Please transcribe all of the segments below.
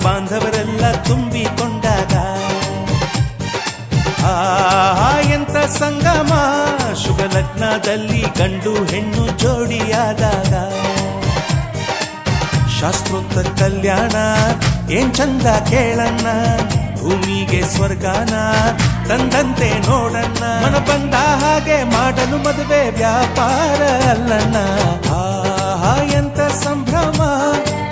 ಬಾಂಧವರೆಲ್ಲ ತುಂಬಿಕೊಂಡಾಗ ಎಂತ ಸಂಗಮ ಶುಭ ಲಗ್ನದಲ್ಲಿ ಗಂಡು ಹೆಣ್ಣು ಜೋಡಿಯಾದಾಗ ಶಾಸ್ತ್ರೋಕ್ತ ಕಲ್ಯಾಣ ಏನ್ ಚಂದ ಕೇಳಣ್ಣ ಭೂಮಿಗೆ ಸ್ವರ್ಗಾನ ತಂದಂತೆ ನೋಡಣ್ಣ ಮನ ಬಂದ ಹಾಗೆ ಮಾಡಲು ಮದುವೆ ವ್ಯಾಪಾರ ಅಲ್ಲಣ್ಣ ಎಂತ ಸಂಭ್ರಮ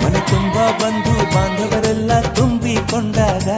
ಮನೆ ತುಂಬ ಬಂಧು ಬಾಂಧವರೆಲ್ಲ ತುಂಬಿಕೊಂಡಾಗ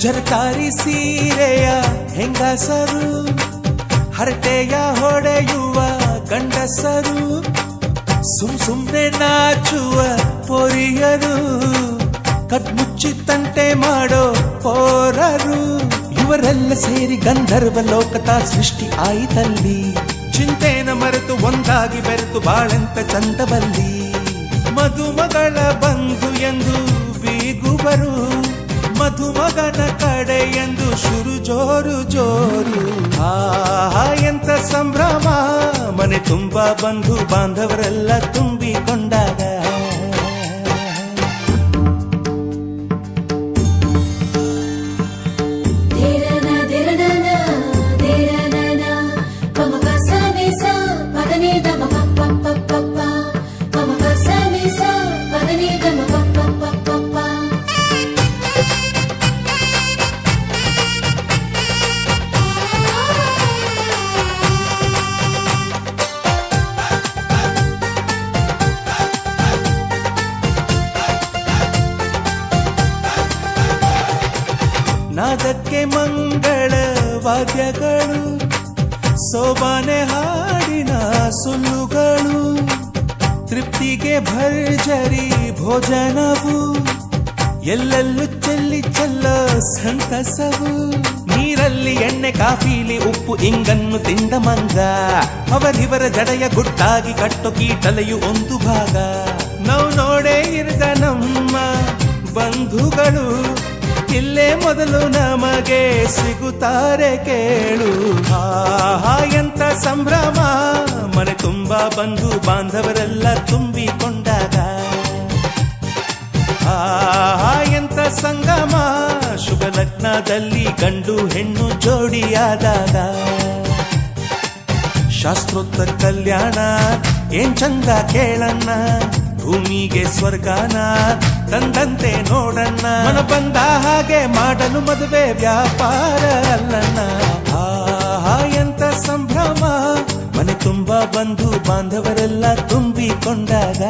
ಜರಕಾರಿ ಸೀರೆಯ ಹೆಂಗಸರು ಹರಟೆಯ ಹೊಡೆಯುವ ಗಂಡಸರು ಸುಮ್ನೆ ನಾಚುವ ಪೊರಿಯರು ಕಟ್ಮುಚ್ಚಿ ತಂಟೆ ಮಾಡೋ ಪೋರರು ಇವರೆಲ್ಲ ಸೇರಿ ಗಂಧರ್ವ ಲೋಕದ ಸೃಷ್ಟಿ ಆಯಿತಲ್ಲಿ ಚಿಂತೆನ ಮರೆತು ಒಂದಾಗಿ ಬೆರೆತು ಬಾಳೆಂತ ಚಂದವಲ್ಲಿ ಮದುಮಗಳ ಬಂಧು ಎಂದು ಬೀಗುವರು ಮಧುಮಗನ ಕಡೆ ಎಂದು ಶುರು ಜೋರು ಜೋರು ಎಂತ ಸಂಭ್ರಮ ಮನೆ ತುಂಬ ಬಂಧು ಬಾಂಧವರೆಲ್ಲ ತುಂಬಿಕೊಂಡಾಗ ನಾದಕ್ಕೆ ಮಂಗಳ ವಾದ್ಯಗಳು ಸೋಬಾನೆ ಹಾಡಿನ ಸುಳ್ಳುಗಳು ತೃಪ್ತಿಗೆ ಭರ್ಜರಿ ಭೋಜನವು ಎಲ್ಲೆಲ್ಲೂ ಚೆಲ್ಲಿ ಚೆಲ್ಲೋ ಸಂತಸವು ನೀರಲ್ಲಿ ಎಣ್ಣೆ ಕಾಫಿಲಿ ಉಪ್ಪು ಇಂಗನ್ನು ತಿಂದ ಮಂಗ ಅವರಿವರ ಜಡೆಯ ಗುಟ್ಟಾಗಿ ಕಟ್ಟು ಕೀಟಲೆಯು ಒಂದು ಭಾಗ ನಾವು ನೋಡೇ ಇರದ ನಮ್ಮ ಬಂಧುಗಳು ಇಲ್ಲೇ ಮೊದಲು ನಮಗೆ ಸಿಗುತ್ತಾರೆ ಕೇಳು ಎಂತ ಸಂಭ್ರಮ ಮನೆ ತುಂಬ ಬಂಧು ಬಾಂಧವರೆಲ್ಲ ತುಂಬಿಕೊಂಡಾಗ ಎಂತ ಸಂಗಮ ಶುಭ ಲಗ್ನದಲ್ಲಿ ಗಂಡು ಹೆಣ್ಣು ಜೋಡಿಯಾದಾಗ ಶಾಸ್ತ್ರೋಕ್ತ ಕಲ್ಯಾಣ ಏನ್ ಚಂದ ಕೇಳಣ್ಣ ಭೂಮಿಗೆ ಸ್ವರ್ಗಾನ ತಂದಂತೆ ನೋಡಣ್ಣ ಮನ ಬಂದ ಹಾಗೆ ಮಾಡಲು ಮದುವೆ ವ್ಯಾಪಾರ ಅಲ್ಲಣ್ಣ ಎಂತ ಸಂಭ್ರಮ ಮನೆ ತುಂಬ ಬಂಧು ಬಾಂಧವರೆಲ್ಲ ತುಂಬಿಕೊಂಡಾಗ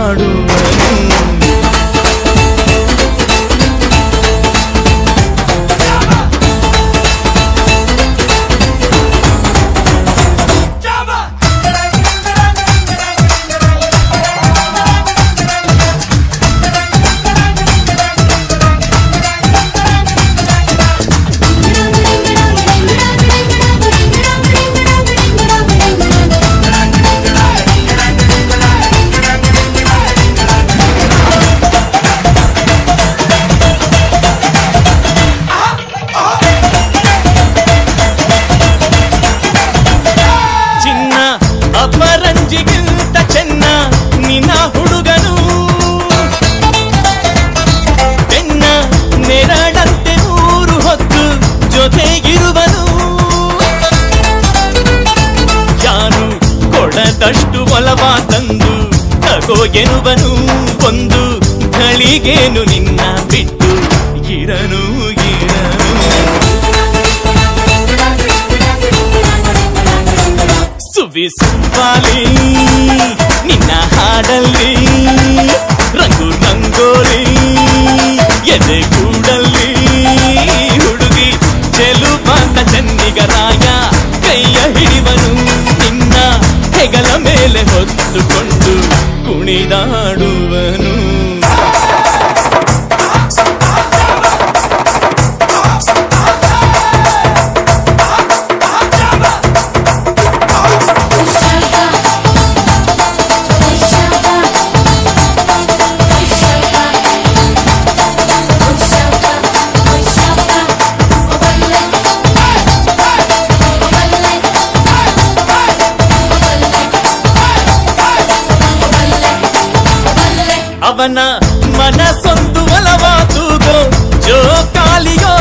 ಕುಣಿದಾಡುವನು ಅಪರಂಜಿಗಿಂತ ಚೆನ್ನ ನಿನ್ನ ಹುಡುಗನು ಬೆನ್ನ ನೆರಳಂತೆ ಮೂರು ಹೊತ್ತು ಜೊತೆಗಿರುವನು ಯಾರು ಕೊಡದಷ್ಟು ಒಲವ ತಂದು ತಗೋ ಎನ್ನುವನು ಒಂದು ಘಳಿಗೇನು ನಿನ್ನ ಬಿಟ್ಟು ಇರನು ಸುವಿಸುವಾಲಿ ನಿನ್ನ ಹಾಡಲ್ಲಿ ರಂಗು ರಂಗೋಲಿ ಎದೆ ಕೂಡಲ್ಲಿ ಹುಡುಗಿ ಚೆಲುವಾದ ಚೆನ್ನಿಗರಾಯ ಕೈಯ ಹಿಡಿವನು ನಿನ್ನ ಹೆಗಲ ಮೇಲೆ ಹೊತ್ತುಕೊಂಡು ಕುಣಿದಾಡುವನು ಅವನ ಮನಸ್ಸೊಂದು ಒಲವಾದುಗೋ ಜೋಕಾಲಿಯೋ